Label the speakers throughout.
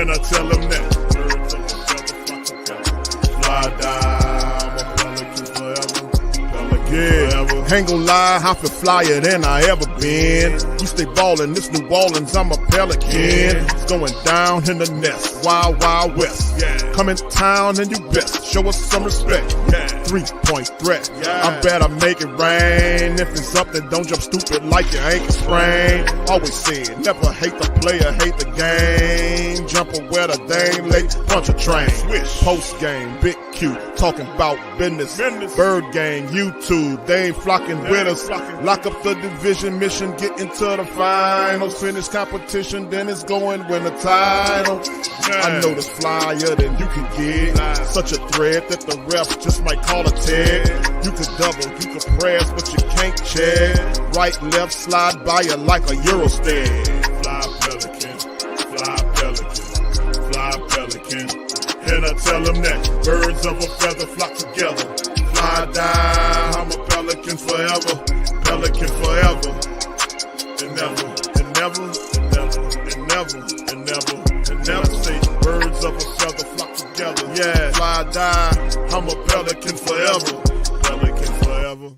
Speaker 1: and I tell them that. Fly down, I'm a Pelican forever. Yeah, ain't gon' lie, I feel flyer than I ever been. We stay ballin', this New Orleans, I'm a Pelican. It's going down in the nest, wild, wild west. Come in town and you best show us some respect. 3-point threat, I better make it rain. If it's up, then don't jump stupid like your ankle sprain. Always said, never hate the player, hate the game. Jumper where the dame late, bunch of train. Post game, big Q, talking about business. Bird gang, YouTube, they ain't flocking with us. Lock up the division mission, get into the finals. Finish competition, then it's going win the title. I know this flyer than you can get. Such a threat that the ref just might call a tag. You could double, you could press, but you can't check. Right, left, slide by you like a Eurostep. Fly Pelican, fly Pelican, fly Pelican. And I tell them that birds of a feather flock together. Fly down, I'm a Pelican forever, Pelican forever. And never, and never, and never, and never, and never, and never say birds of a feather flock together. Yeah, fly down, I'm a Pelican forever, Pelican forever.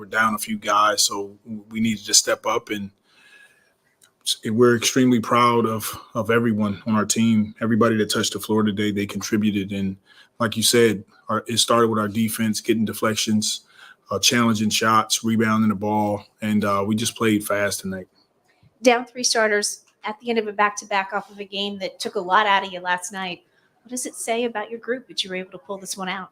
Speaker 2: Down a few guys, so we needed to step up, and we're extremely proud of everyone on our team. Everybody that touched the floor today, they contributed, and like you said, it started with our defense, getting deflections, challenging shots, rebounding the ball, and we just played fast tonight.
Speaker 3: Down 3 starters at the end of a back-to-back off of a game that took a lot out of you last night. What does it say about your group that you were able to pull this one out?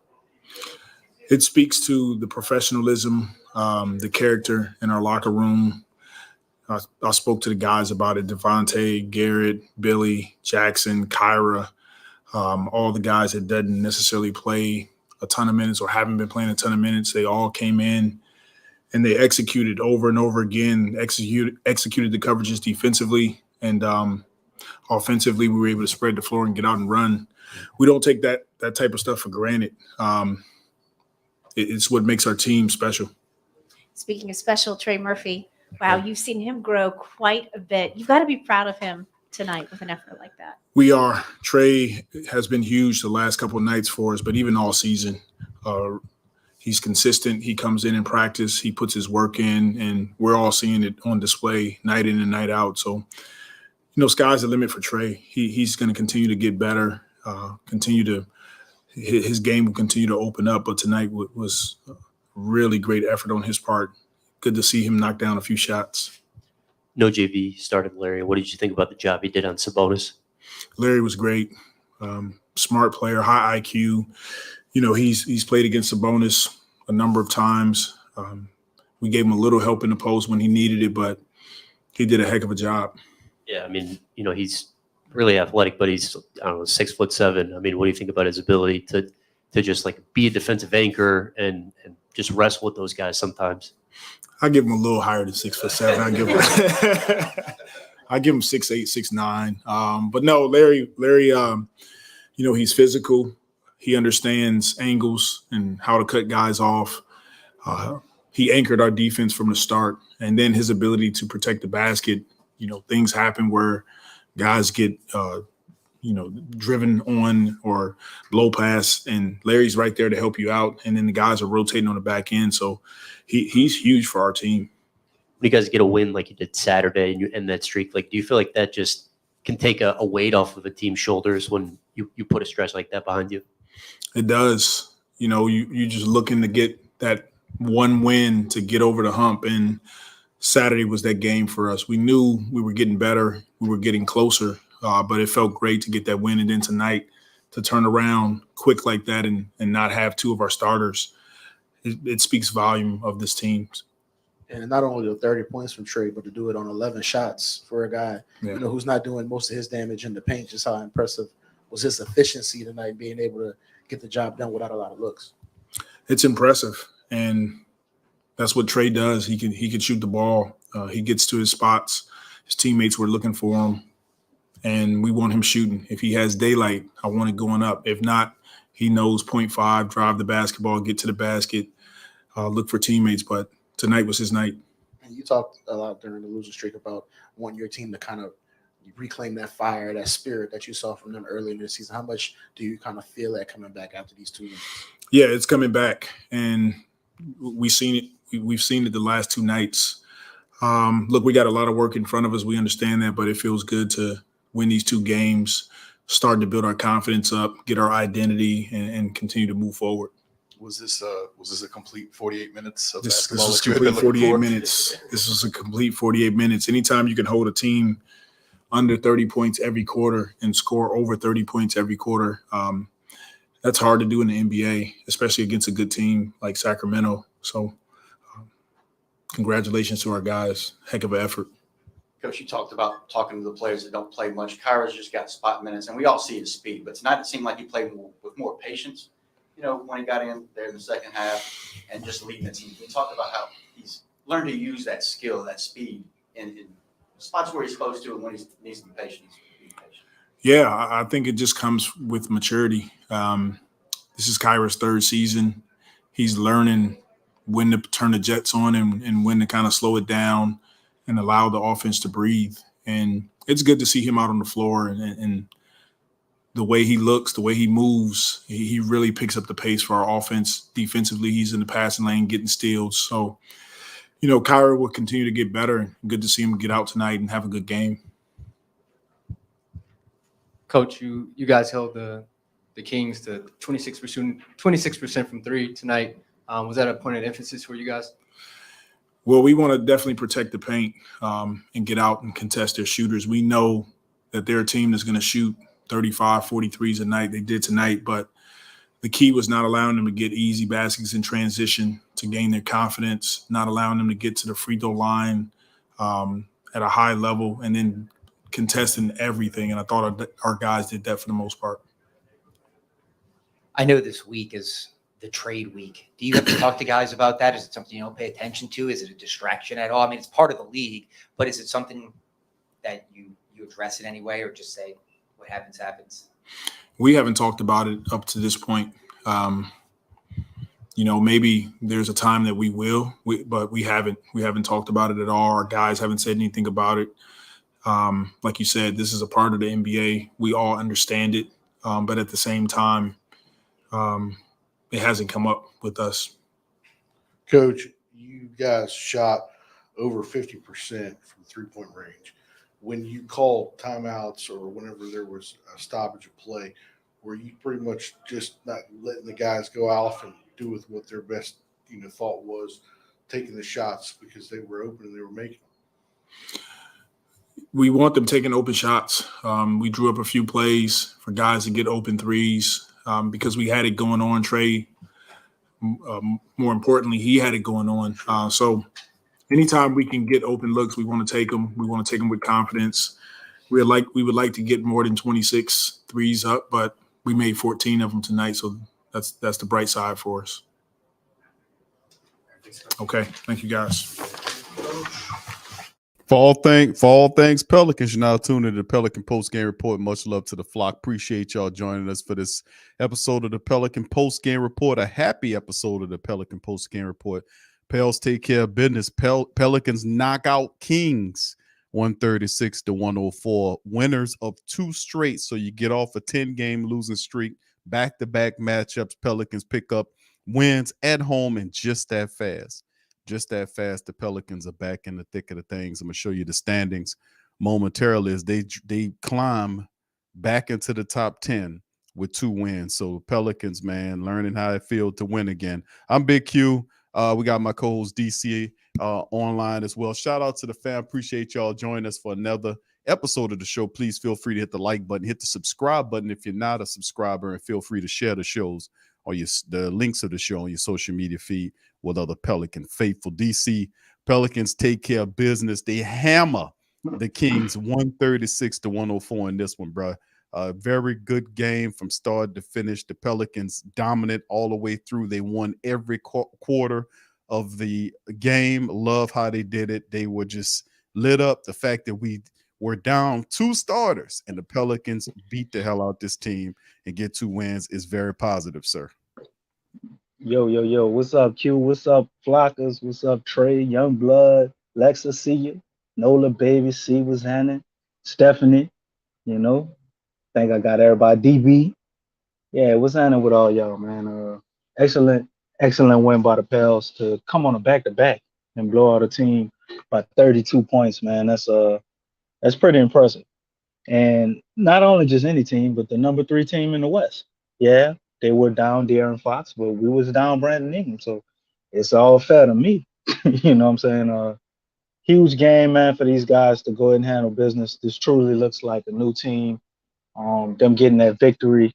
Speaker 2: It speaks to the professionalism, the character in our locker room. I spoke to the guys about it, Devontae, Garrett, Billy, Jackson, Kyra, all the guys that didn't necessarily play a ton of minutes or haven't been playing a ton of minutes. They all came in and they executed over and over again, executed the coverages defensively, and offensively we were able to spread the floor and get out and run. We don't take that type of stuff for granted. It's what makes our team special.
Speaker 3: Speaking of special, Trey Murphy, wow, you've seen him grow quite a bit. You've got to be proud of him tonight with an effort like that.
Speaker 2: We are. Trey has been huge the last couple of nights for us, but even all season. He's consistent. He comes in practice. He puts his work in, and we're all seeing it on display night in and night out. So, sky's the limit for Trey. He's going to continue to get better, his game will continue to open up, but tonight was a really great effort on his part. Good to see him knock down a few shots.
Speaker 4: No JV started Larry. What did you think about the job he did on Sabonis?
Speaker 2: Larry was great. Smart player, high IQ. He's played against Sabonis a number of times. We gave him a little help in the post when he needed it, but he did a heck of a job.
Speaker 4: Yeah, he's really athletic, but he's 6'7". What do you think about his ability to just be a defensive anchor and just wrestle with those guys sometimes?
Speaker 2: I give him a little higher than 6'7". I give him 6'8", 6'9". But no, Larry, he's physical. He understands angles and how to cut guys off. He anchored our defense from the start, and then his ability to protect the basket. Things happen where guys get, driven on or blow past, and Larry's right there to help you out. And then the guys are rotating on the back end. So he's huge for our team.
Speaker 4: When you guys get a win like you did Saturday and you end that streak, do you feel like that just can take a weight off of the team's shoulders when you put a stretch like that behind you.
Speaker 2: It does. You're just looking to get that one win to get over the hump, and Saturday was that game for us. We knew we were getting better. We were getting closer, but it felt great to get that win. And then tonight to turn around quick like that and not have two of our starters, it speaks volume of this team.
Speaker 5: And not only the 30 points from Trey, but to do it on 11 shots for a guy, who's not doing most of his damage in the paint. Just how impressive was his efficiency tonight, being able to get the job done without a lot of looks.
Speaker 2: It's impressive, and that's what Trey does. He can shoot the ball. He gets to his spots. His teammates were looking for him, and we want him shooting. If he has daylight, I want it going up. If not, he knows 0.5, drive the basketball, get to the basket, look for teammates. But tonight was his night.
Speaker 5: And you talked a lot during the losing streak about wanting your team to kind of reclaim that fire, that spirit that you saw from them early in the season. How much do you kind of feel that coming back after these 2 games?
Speaker 2: Yeah, it's coming back, and we've seen it. We've seen it the last 2 nights. Look, we got a lot of work in front of us. We understand that, but it feels good to win these 2 games, start to build our confidence up, get our identity, and continue to move forward.
Speaker 6: Was this a complete 48 minutes of
Speaker 2: This
Speaker 6: basketball?
Speaker 2: was complete 48 minutes. This was a complete 48 minutes. Anytime you can hold a team under 30 points every quarter and score over 30 points every quarter, that's hard to do in the NBA, especially against a good team like Sacramento. So congratulations to our guys. Heck of an effort.
Speaker 7: Coach, you talked about talking to the players that don't play much. Kyra's just got spot minutes, and we all see his speed. But tonight it seemed like he played with more patience, when he got in there in the second half and just leading the team. We talked about how he's learned to use that skill, that speed in spots where he's supposed to and when he needs to be patient.
Speaker 2: Yeah, I think it just comes with maturity. This is Kyra's 3rd season. He's learning when to turn the jets on and when to kind of slow it down and allow the offense to breathe. And it's good to see him out on the floor and the way he looks, the way he moves, he really picks up the pace for our offense. Defensively, he's in the passing lane getting steals. So, Kyra will continue to get better. Good to see him get out tonight and have a good game.
Speaker 8: Coach, you guys held the Kings to 26% from 3 tonight. Was that a point of emphasis for you guys?
Speaker 2: Well, we want to definitely protect the paint and get out and contest their shooters. We know that they're a team that's going to shoot 35, 43s a night. They did tonight, but the key was not allowing them to get easy baskets in transition to gain their confidence, not allowing them to get to the free throw line at a high level, and then contesting everything. And I thought our guys did that for the most part.
Speaker 9: I know this week is the trade week. Do you have to talk to guys about that? Is it something you don't pay attention to? Is it a distraction at all? I mean, it's part of the league, but is it something that you address in any way, or just say what happens, happens?
Speaker 2: We haven't talked about it up to this point. Maybe there's a time that we will, but we haven't talked about it at all. Our guys haven't said anything about it. Like you said, this is a part of the NBA. We all understand it, but at the same time, it hasn't come up with us.
Speaker 10: Coach, you guys shot over 50% from three-point range. When you called timeouts or whenever there was a stoppage of play, were you pretty much just not letting the guys go off and do with what their best thought was, taking the shots because they were open and they were making them?
Speaker 2: We want them taking open shots. We drew up a few plays for guys to get open threes because we had it going on. Trey, more importantly, he had it going on. So anytime we can get open looks, we want to take them. We want to take them with confidence. We would like to get more than 26 threes up, but we made 14 of them tonight, so that's the bright side for us. Okay, thank you guys.
Speaker 1: Fall thanks, Pelicans. You're now tuned to the Pelican Post Game Report. Much love to the flock. Appreciate y'all joining us for this episode of the Pelican Post Game Report, a happy episode of the Pelican Post Game Report. Pels take care of business. Pelicans knock out Kings 136-104. Winners of 2 straight. So you get off a 10-game losing streak. Back-to-back matchups. Pelicans pick up wins at home, and just that fast. The Pelicans are back in the thick of the things. I'm going to show you the standings momentarily as they climb back into the top 10 with 2 wins. So Pelicans, man, learning how it feels to win again. I'm Big Q. We got my co-host DC online as well. Shout out to the fam. Appreciate y'all joining us for another episode of the show. Please feel free to hit the like button, hit the subscribe button if you're not a subscriber, and feel free to share the shows or the links of the show on your social media feed with other Pelican faithful. DC Pelicans take care of business. They hammer the Kings 136-104 in this one, bro. A very good game from start to finish. The Pelicans dominant all the way through. They won every quarter of the game. Love how they did it. They were just lit up. The fact that we were down 2 starters and the Pelicans beat the hell out this team and get 2 wins is very positive, sir.
Speaker 11: Yo. What's up, Q? What's up, Flockers? What's up, Trey, Youngblood, Lexa, see you. Nola, baby, C was Hannah, Stephanie, think I got everybody. DB. Yeah, what's happening with all y'all, man? Excellent win by the Pels to come on a back-to-back and blow out a team by 32 points, man. That's pretty impressive. And not only just any team, but the number 3 team in the West. Yeah, they were down De'Aaron Fox, but we was down Brandon Ingram. So it's all fair to me. You know what I'm saying? Huge game, man, for these guys to go ahead and handle business. This truly looks like a new team. Them getting that victory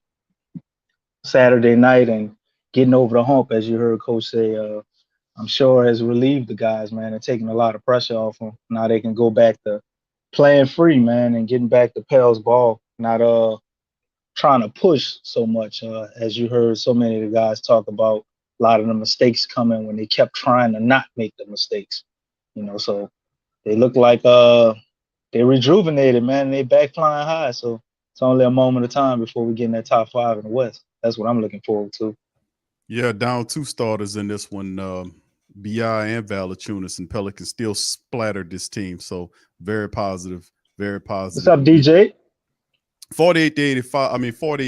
Speaker 11: Saturday night and getting over the hump, as you heard Coach say, I'm sure has relieved the guys, man, and taking a lot of pressure off them. Now they can go back to playing free, man, and getting back to Pels ball, not trying to push so much, as you heard so many of the guys talk about a lot of the mistakes coming when they kept trying to not make the mistakes, so they look like they rejuvenated, man, and they back flying high, so it's only a moment of time before we get in that top 5 in the West. That's what I'm looking forward to.
Speaker 1: Yeah, down 2 starters in this one, B.I. and Valanciunas, and Pelicans still splattered this team. So very positive, very positive.
Speaker 11: What's up, DJ?
Speaker 1: 48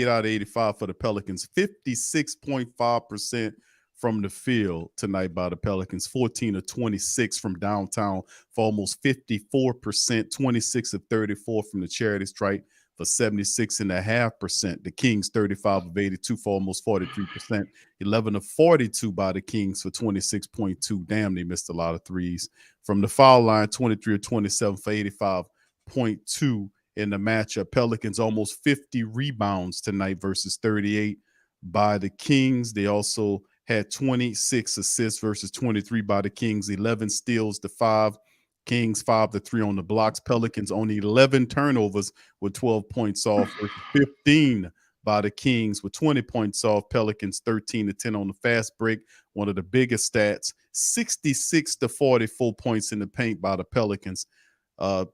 Speaker 1: out of 85 for the Pelicans. 56.5% from the field tonight by the Pelicans. 14 of 26 from downtown for almost 54%. 26 of 34 from the charity stripe for 76.5%. The Kings 35 of 82 for almost 43%. 11 of 42 by the Kings for 26.2. Damn, they missed a lot of threes. From the foul line, 23 of 27 for 85.2 in the matchup. Pelicans almost 50 rebounds tonight versus 38 by the Kings. They also had 26 assists versus 23 by the Kings. 11 steals to 5. Kings 5 to 3 on the blocks. Pelicans only 11 turnovers with 12 points off. 15 by the Kings with 20 points off. Pelicans 13 to 10 on the fast break. One of the biggest stats. 66 to 44 points in the paint by the Pelicans.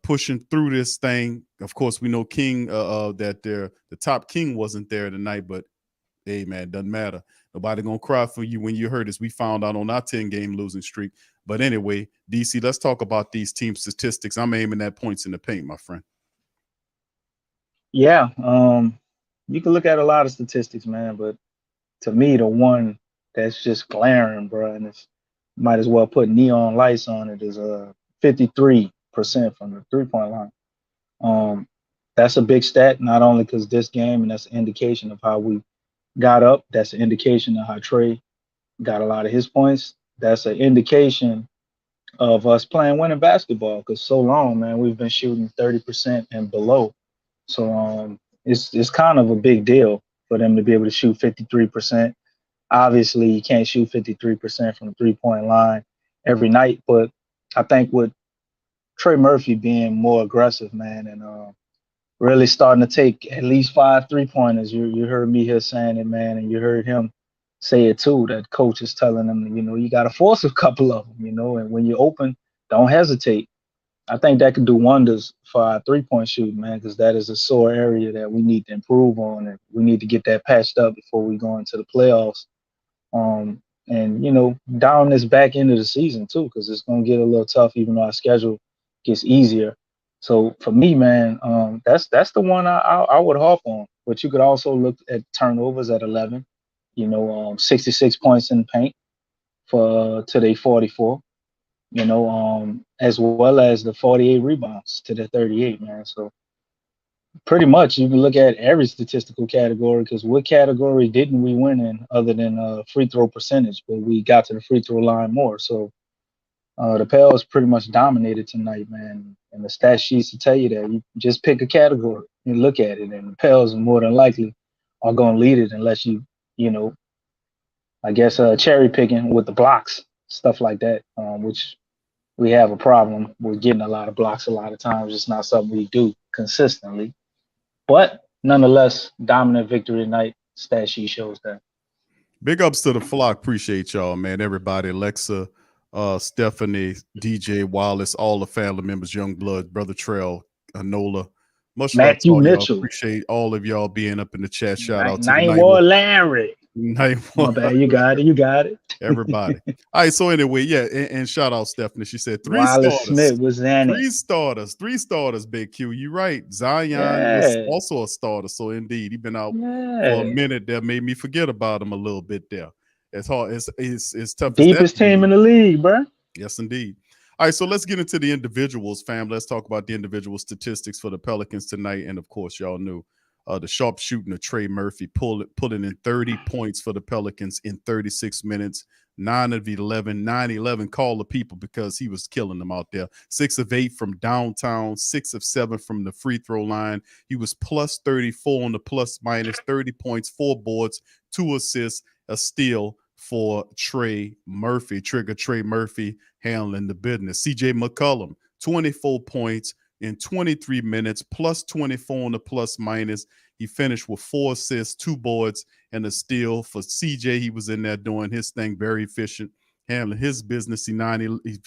Speaker 1: Pushing through this thing. Of course, we know that the top King wasn't there tonight, but hey, man, doesn't matter. Nobody gonna cry for you when you hurt, as we found out on our 10-game losing streak. But anyway, DC, let's talk about these team statistics. I'm aiming at points in the paint, my friend.
Speaker 11: Yeah, you can look at a lot of statistics, man, but to me, the one that's just glaring, bro, and it's might as well put neon lights on it, is 53% from the three-point line. That's a big stat, not only because this game, and that's an indication of how we got up. That's an indication of how Trey got a lot of his points. That's an indication of us playing winning basketball, because so long, man, we've been shooting 30% and below. So it's kind of a big deal for them to be able to shoot 53%. Obviously, you can't shoot 53% from the three-point line every night, but I think with Trey Murphy being more aggressive, man, and really starting to take at least 5 3-pointers. You heard me here saying it, man, and you heard him say it too, that coach is telling him, you got to force a couple of them, and when you're open, don't hesitate. I think that could do wonders for our 3-point shooting, man, because that is a sore area that we need to improve on, and we need to get that patched up before we go into the playoffs. And, down this back end of the season too, because it's going to get a little tough, even though our schedule gets easier. So for me, man, that's the one I would hop on. But you could also look at turnovers at 11. 66 points in the paint for today 44. As well as the 48 rebounds to the 38, man. So pretty much you can look at every statistical category, because what category didn't we win in other than free throw percentage? But we got to the free throw line more. So the Pels pretty much dominated tonight, man. And the stat sheets to tell you that. You just pick a category and look at it, and the Pels more than likely are going to lead it unless you know, I guess cherry picking with the blocks, stuff like that, which we have a problem. We're getting a lot of blocks a lot of times. It's not something we do consistently. But nonetheless, dominant victory tonight. Stat sheet shows that.
Speaker 1: Big ups to the flock. Appreciate y'all, man. Everybody, Alexa, Stephanie, DJ Wallace, all the family members, Young Blood, Brother Trail, Anola. Much love to
Speaker 11: Matthew
Speaker 1: all y'all.
Speaker 11: Mitchell.
Speaker 1: Appreciate all of y'all being up in the chat. Shout out to the
Speaker 11: Night War Larry.
Speaker 1: Night
Speaker 11: My bad. You got it. You got it.
Speaker 1: Everybody. All right. So anyway, yeah, and shout out Stephanie. She said
Speaker 11: Wallace Smith was in it.
Speaker 1: Three starters, Big Q. You right. Zion was also a starter. So indeed, he been out for a minute there. Made me forget about him a little bit there. It's hard. It's tough.
Speaker 11: Deepest team in the league, bro.
Speaker 1: Yes, indeed. All right, so let's get into the individuals, fam. Let's talk about the individual statistics for the Pelicans tonight. And of course, y'all knew the sharpshooting of Trey Murphy pulling in 30 points for the Pelicans in 36 minutes. 9 of 11, 9-11. Call the people because he was killing them out there. 6 of 8 from downtown, 6 of 7 from the free throw line. He was plus 34 on the plus minus, 30 points, 4 boards, 2 assists, a steal for Trey Murphy. Trigger Trey Murphy handling the business. CJ McCollum, 24 points in 23 minutes, plus 24 on the plus minus. He finished with 4 assists, 2 boards, and a steal for CJ. He was in there doing his thing, very efficient, handling his business. He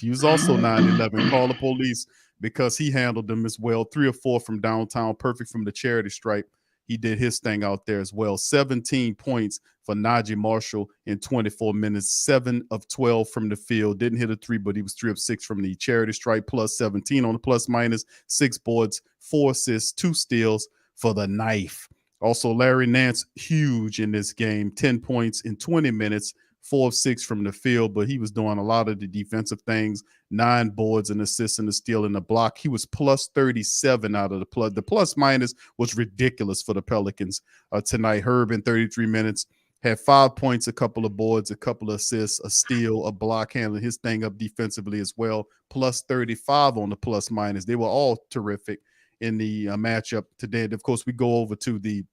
Speaker 1: was also 9-11. Call the police because he handled them as well. 3 or 4 from downtown, perfect from the charity stripe. He did his thing out there as well. 17 points for Naji Marshall in 24 minutes. 7 of 12 from the field. Didn't hit a 3, but he was 3 of 6 from the charity stripe. Plus 17 on the plus minus. 6 boards, 4 assists, 2 steals for the knife. Also, Larry Nance, huge in this game. 10 points in 20 minutes. 4 of 6 from the field, but he was doing a lot of the defensive things. 9 boards, and assists, and a steal, and a block. He was plus 37 out of the plus. The plus minus was ridiculous for the Pelicans tonight. Herb in 33 minutes had 5 points, a couple of boards, a couple of assists, a steal, a block, handling his thing up defensively as well. Plus 35 on the plus minus. They were all terrific in the matchup today. And of course, we go over to the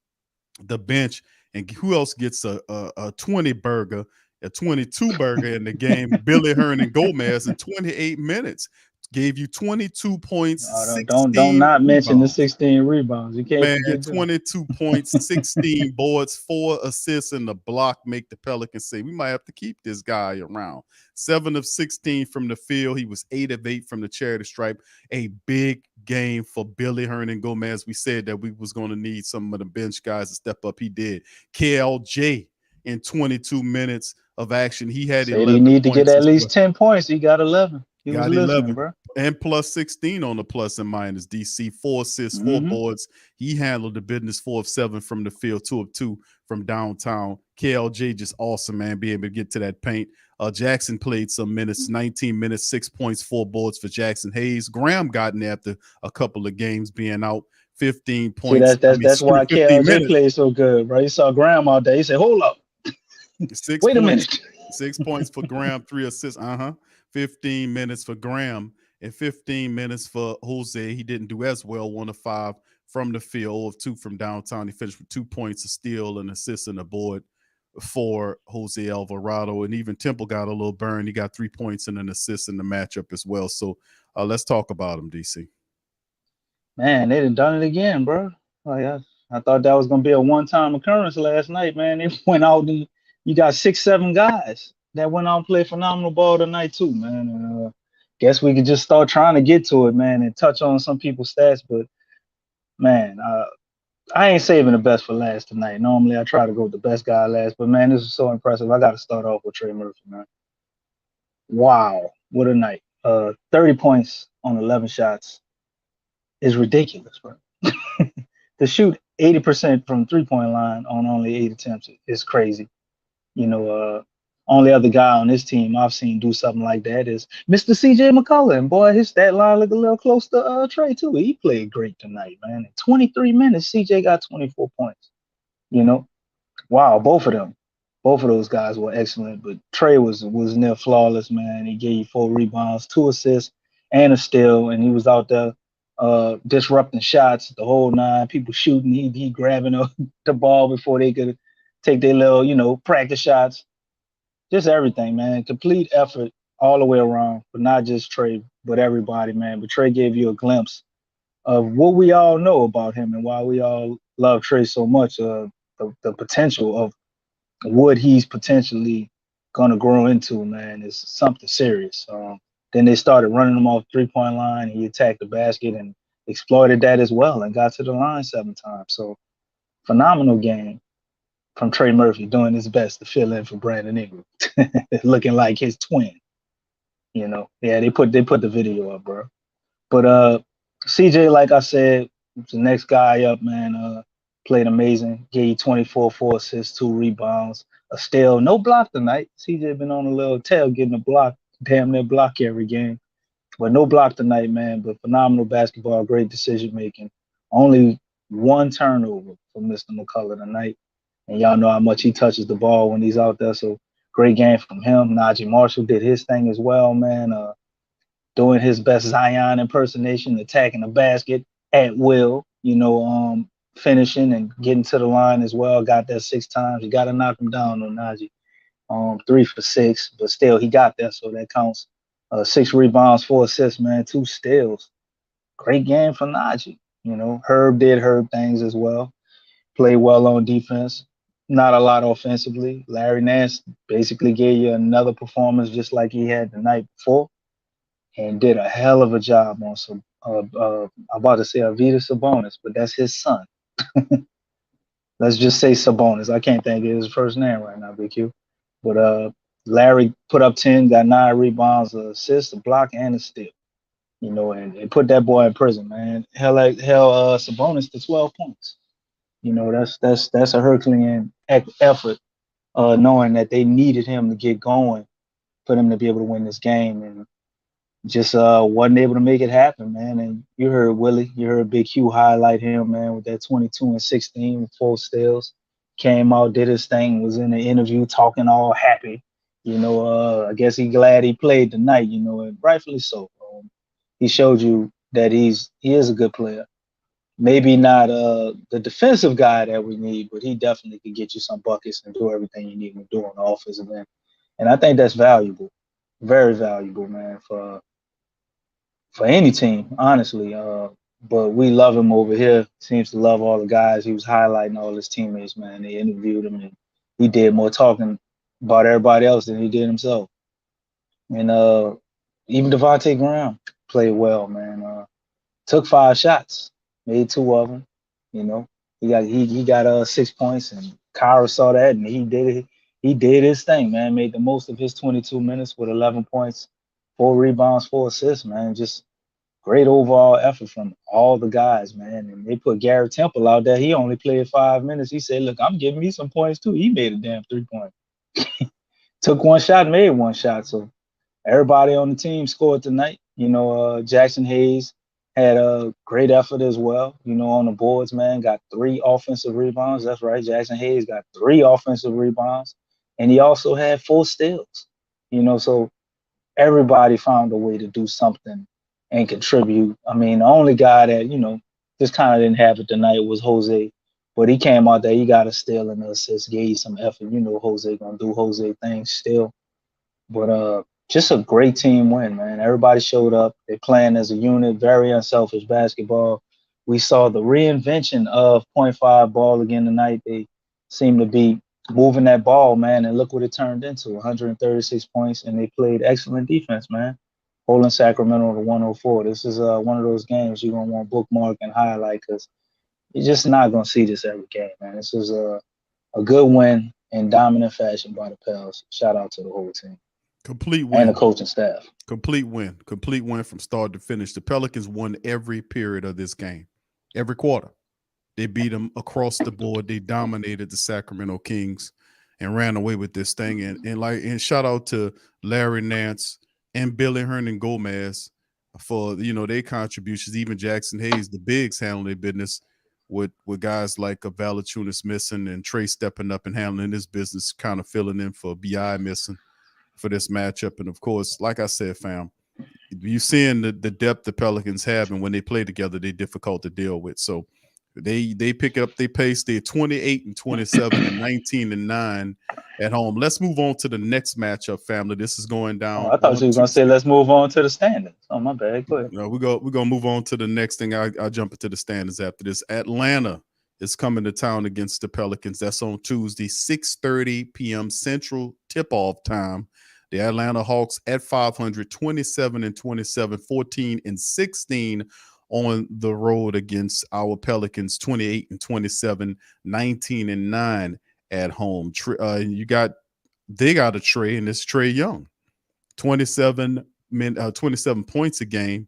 Speaker 1: bench, and who else gets a 20 burger? A 22 burger in the game. Willy Hernangomez in 28 minutes gave you 22 points.
Speaker 11: Don't not mention the 16 rebounds. You can't forget
Speaker 1: 22 points, 16 boards, 4 assists, and the block make the Pelicans say we might have to keep this guy around. 7 of 16 from the field. He was 8 of 8 from the charity stripe. A big game for Willy Hernangomez. We said that we was going to need some of the bench guys to step up. He did. KLJ in 22 minutes of action. He had 11
Speaker 11: he need to get at least
Speaker 1: well.
Speaker 11: 10 points. He got 11. He got was 11, bro.
Speaker 1: And plus 16 on the plus and minus. DC, 4 assists, 4 boards. He handled the business. 4 of 7 from the field, 2 of 2 from downtown. KLJ just awesome, man, being able to get to that paint. Jackson played some minutes, 19 minutes, 6 points, 4 boards for Jackson Hayes. Graham got in after a couple of games being out. 15 points.
Speaker 11: See, that's why KLJ played so good, bro. He saw Graham out there. He said, hold up. Wait a minute.
Speaker 1: 6 points for Graham, 3 assists. 15 minutes for Graham and 15 minutes for Jose. He didn't do as well. 1 of 5 from the field, 2 from downtown. He finished with 2 points, a steal, an assist, and a board for Jose Alvarado. And even Temple got a little burn. He got 3 points and an assist in the matchup as well. So let's talk about him, DC.
Speaker 11: Man, they done it again, bro. Like I thought that was gonna be a one-time occurrence last night, man. They went out and you got 6-7 guys that went out and played phenomenal ball tonight too, man. Guess we could just start trying to get to it, man, and touch on some people's stats. But man, I ain't saving the best for last tonight. Normally I try to go with the best guy last, but man, this is so impressive. I got to start off with Trey Murphy, man. Wow, what a night! 30 points on 11 shots is ridiculous, bro. To shoot 80% from 3-point line on only 8 attempts is crazy. You know, Only other guy on this team I've seen do something like that is Mr. CJ McCollum. Boy, his stat line look a little close to Trey too. He played great tonight, man. In 23 minutes, CJ got 24 points. You know, wow, both of them. Both of those guys were excellent, but Trey was near flawless, man. He gave you 4 rebounds, 2 assists, and a steal, and he was out there disrupting shots the whole 9. People shooting, he grabbing the ball before they could take their little, practice shots. Just everything, man. Complete effort all the way around, but not just Trey, but everybody, man. But Trey gave you a glimpse of what we all know about him and why we all love Trey so much. The potential of what he's potentially gonna grow into, man, is something serious. Then they started running him off 3-point line. He attacked the basket and exploited that as well and got to the line 7 times. So phenomenal game from Trey Murphy, doing his best to fill in for Brandon Ingram, looking like his twin. Yeah, they put the video up, bro. But CJ, like I said, the next guy up, man. Played amazing. Gave 24, 4 assists, 2 rebounds, a steal. No block tonight. CJ been on a little tail getting a block, damn near block every game. But no block tonight, man. But phenomenal basketball, great decision making. Only 1 turnover from Mr. McCullough tonight. And y'all know how much he touches the ball when he's out there. So great game from him. Naji Marshall did his thing as well, man. Doing his best Zion impersonation, attacking the basket at will. Finishing and getting to the line as well. Got there 6 times. You got to knock him down on Naji. 3 for 6, but still he got there, so that counts. 6 rebounds, 4 assists, man. 2 steals. Great game for Naji. Herb did Herb things as well. Played well on defense. Not a lot offensively. Larry Nance basically gave you another performance just like he had the night before, and did a hell of a job on some. I'm about to say Arvydas Sabonis, but that's his son. Let's just say Sabonis. I can't think of his first name right now, BQ. But Larry put up 10, got 9 rebounds, an assist, a block, and a steal. And put that boy in prison, man. Hell, Sabonis to 12 points. That's a Herculean effort, knowing that they needed him to get going for them to be able to win this game, and just wasn't able to make it happen, man. And you heard Willie, you heard Big Q highlight him, man, with that 22 and 16 with 4 steals. Came out, did his thing, was in the interview talking all happy. I guess he glad he played tonight, and rightfully so. He showed you that he is a good player. Maybe not the defensive guy that we need, but he definitely could get you some buckets and do everything you need him to do on the offensive end. And I think that's valuable, very valuable, man, for any team, honestly. But we love him over here. Seems to love all the guys. He was highlighting all his teammates, man. They interviewed him, and he did more talking about everybody else than he did himself. And even Devontae Graham played well, man. Took 5 shots, made 2 of them. He got 6 points, and Kyra saw that, and he did it. He did his thing, man. Made the most of his 22 minutes with 11 points, 4 rebounds, 4 assists, man. Just great overall effort from all the guys, man. And they put Garrett Temple out there. He only played 5 minutes. He said, look, I'm giving me some points too. He made a damn 3-point. Took 1 shot, made 1 shot. So everybody on the team scored tonight. Jackson Hayes had a great effort as well. On the boards, man, got 3 offensive rebounds. That's right. Jackson Hayes got 3 offensive rebounds. And he also had 4 steals. So everybody found a way to do something and contribute. I mean, the only guy that, just kind of didn't have it tonight was Jose. But he came out there, he got a steal and an assist, gave some effort. Jose gonna do Jose things still. But just a great team win, man. Everybody showed up. They're playing as a unit, very unselfish basketball. We saw the reinvention of .5 ball again tonight. They seem to be moving that ball, man, and look what it turned into, 136 points, and they played excellent defense, man, holding Sacramento to 104. This is one of those games you're going to want to bookmark and highlight because you're just not going to see this every game, man. This is a good win in dominant fashion by the Pels. Shout out to the whole team.
Speaker 1: Complete win.
Speaker 11: And the coaching staff.
Speaker 1: Complete win from start to finish. The Pelicans won every period of this game, every quarter. They beat them across the board. They dominated the Sacramento Kings. and ran away with this thing. And shout out to Larry Nance and Willy Hernangomez for their contributions. Even Jackson Hayes, the bigs, handling their business with guys like Valanciunas missing and Trey stepping up and handling his business, kind of filling in for BI missing for this matchup. And of course, like I said, fam, you seeing the depth the Pelicans have, and when they play together, they're difficult to deal with. So they pick up their pace. They're 28-27 and 19-9 at home. Let's move on to the next matchup, family. This is going down.
Speaker 11: I thought you were gonna say let's move on to the standings. Oh, my bad. Go ahead.
Speaker 1: No, we're gonna move on to the next thing. I'll jump into the standings after this. Atlanta is coming to town against the Pelicans. That's on Tuesday, 6:30 p.m. Central tip-off time. The Atlanta Hawks at 500, 27-27, 14-16 on the road against our Pelicans, 28-27, 19-9 at home. They got a Trey, and it's Trey Young, 27 points a game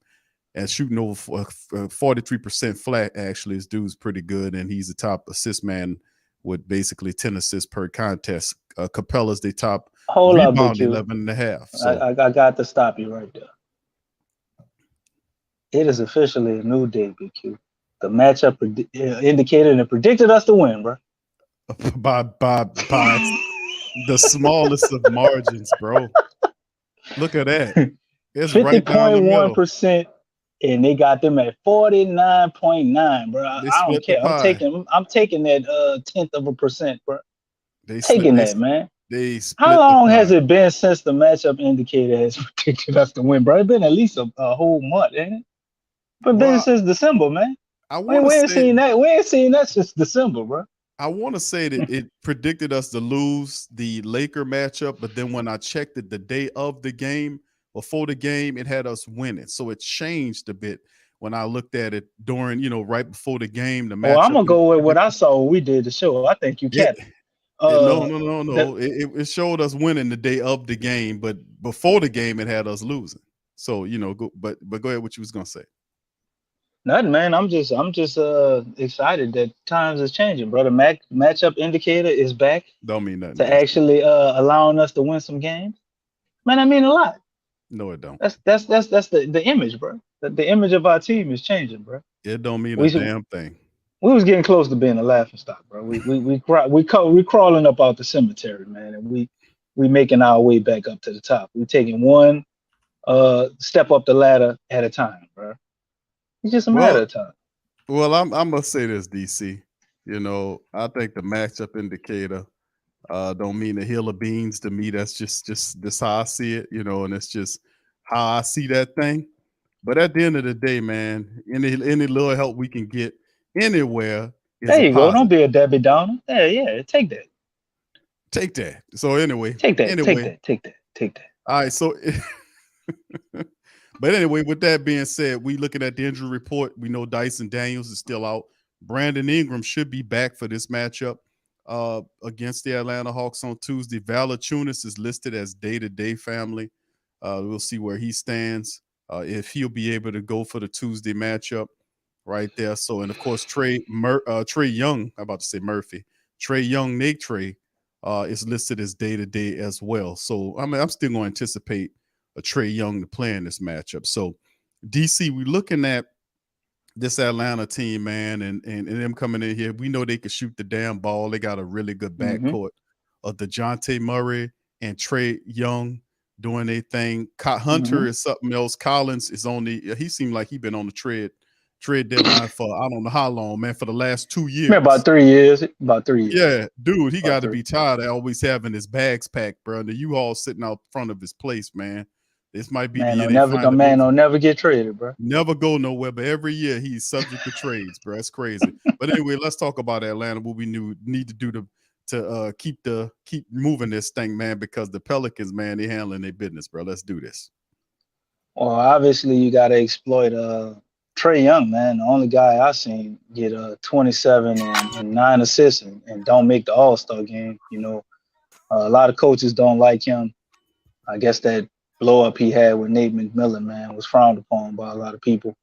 Speaker 1: and shooting over 43% flat. Actually, this dude's pretty good, and he's the top assist man with basically 10 assists per contest. Capella's the top rebound, 11.5. So
Speaker 11: I got to stop you right there. It is officially a new day, BQ. The matchup indicated and predicted us to win, bro.
Speaker 1: By the smallest of margins, bro. Look at that. It's
Speaker 11: 50.1%, and they got them at 49.9, bro. I don't care. I'm taking that 1/10 of a percent, bro. Man. How long has it been since the matchup indicator has predicted us to win, bro? It's been at least a whole month, ain't it? But been since December, man. We ain't seen that since December, bro.
Speaker 1: I want to say that it predicted us to lose the Laker matchup, but then when I checked it the day of the game, before the game, it had us winning. So it changed a bit when I looked at it during, right before the game. The matchup.
Speaker 11: I'm gonna go with what I saw when we did the show. I think you kept it.
Speaker 1: No. It showed us winning the day of the game, but before the game, it had us losing. So but go ahead. What you was gonna say?
Speaker 11: Nothing, man. I'm just excited that times is changing, brother. Matchup indicator is back.
Speaker 1: Don't mean nothing.
Speaker 11: To actually allowing us to win some games. Man, I mean a lot.
Speaker 1: No, it don't.
Speaker 11: That's the image, bro. The image of our team is changing, bro.
Speaker 1: It don't mean a damn thing.
Speaker 11: We was getting close to being a laughing stock, bro. We crawling up out the cemetery, man, and we making our way back up to the top. We taking one step up the ladder at a time, bro. It's just a matter of time.
Speaker 1: Well, I'm gonna say this, DC. I think the matchup indicator don't mean a hill of beans to me. That's just this how I see it, and it's just how I see that thing. But at the end of the day, man, any little help we can get anywhere.
Speaker 11: There you go. Don't be a Debbie Downer. Yeah. Take that.
Speaker 1: Take that. So anyway,
Speaker 11: take that.
Speaker 1: All right. So, but anyway, with that being said, we looking at the injury report. We know Dyson Daniels is still out. Brandon Ingram should be back for this matchup against the Atlanta Hawks on Tuesday. Valanciunas is listed as day-to-day family. We'll see where he stands. If he'll be able to go for the Tuesday matchup right there. So, and of course, Trey Young, I'm about to say Murphy. Trey Young, Nate Trey, is listed as day-to-day as well. So, I'm still going to anticipate a Trey Young to play in this matchup. So, DC, we're looking at this Atlanta team, man, and them coming in here. We know they can shoot the damn ball. They got a really good backcourt of DeJounte Murray and Trey Young doing their thing. Hunter is something else. Collins is he seemed like he been on the trade deadline for I don't know how long, man, for the last 2 years.
Speaker 11: About 3 years.
Speaker 1: Yeah, dude, he got to be tired of always having his bags packed, bro. The U-Haul sitting out front of his place, man. This might be
Speaker 11: the man will never get traded, bro.
Speaker 1: Never go nowhere, but every year he's subject to trades, bro. That's crazy. But anyway, let's talk about Atlanta. What we need to do to keep moving this thing, man, because the Pelicans, man, they handling their business, bro. Let's do this.
Speaker 11: Well, obviously you got to exploit Trey Young, man. The only guy I seen get 27 and 9 assists and don't make the All-Star game. A lot of coaches don't like him. I guess that blow up he had with Nate McMillan, man, was frowned upon by a lot of people.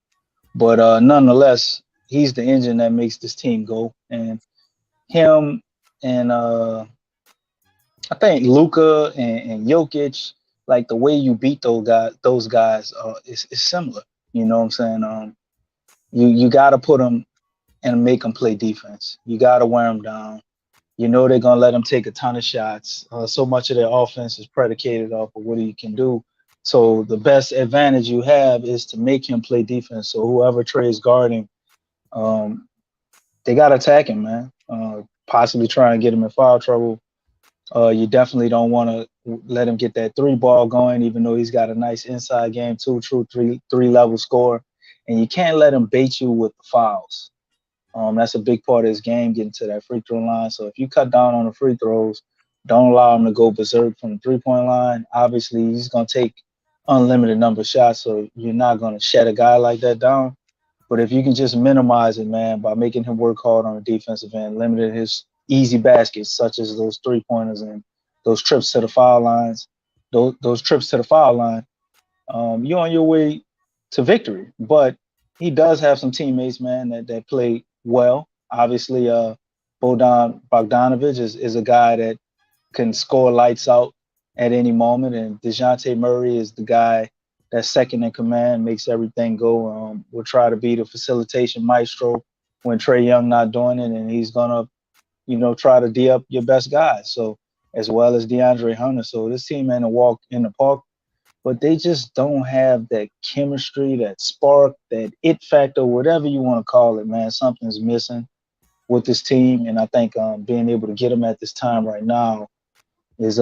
Speaker 11: But nonetheless, he's the engine that makes this team go. And him and I think Luka and Jokic, like the way you beat those guys is similar. You know what I'm saying? You got to put them and make them play defense. You got to wear them down. You know they're gonna let them take a ton of shots. So much of their offense is predicated off of what he can do. So the best advantage you have is to make him play defense. So whoever Trey's guarding, um, they got to attack him, man. Possibly try and get him in foul trouble. You definitely don't want to let him get that three ball going, even though he's got a nice inside game, true three level score. And you can't let him bait you with the fouls. That's a big part of his game, getting to that free throw line. So if you cut down on the free throws, don't allow him to go berserk from the 3-point line. Obviously, he's going to take unlimited number of shots, so you're not going to shut a guy like that down. But if you can just minimize it, man, by making him work hard on the defensive end, limiting his easy baskets, such as those 3-pointers and those trips to the foul lines, those trips to the foul line, you're on your way to victory. But he does have some teammates, man, that play well. Obviously, Bodan Bogdanovic is a guy that can score lights out at any moment, and DeJounte Murray is the guy that's second in command, makes everything go. Will try to be the facilitation maestro when Trae Young not doing it, and he's gonna, try to D up your best guys. So as well as DeAndre Hunter. So this team ain't a walk in the park, but they just don't have that chemistry, that spark, that it factor, whatever you want to call it, man. Something's missing with this team, and I think being able to get them at this time right now is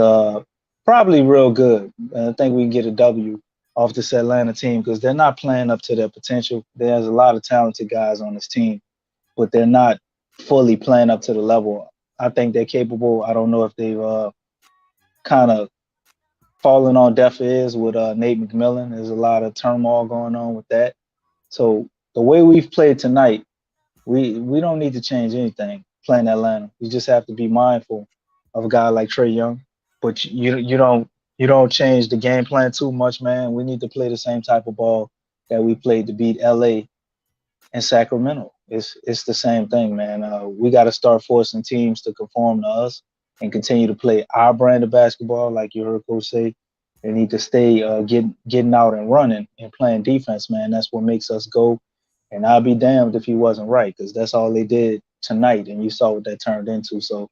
Speaker 11: probably real good. And I think we can get a W off this Atlanta team because they're not playing up to their potential. There's a lot of talented guys on this team, but they're not fully playing up to the level. I think they're capable. I don't know if they've kind of fallen on deaf ears with Nate McMillan. There's a lot of turmoil going on with that. So the way we've played tonight, we don't need to change anything playing Atlanta. You just have to be mindful of a guy like Trae Young, but you don't change the game plan too much, man. We need to play the same type of ball that we played to beat LA and Sacramento. It's the same thing, man. We got to start forcing teams to conform to us and continue to play our brand of basketball, like you heard Coach say. They need to stay getting out and running and playing defense, man. That's what makes us go. And I'll be damned if he wasn't right, because that's all they did tonight, and you saw what that turned into. So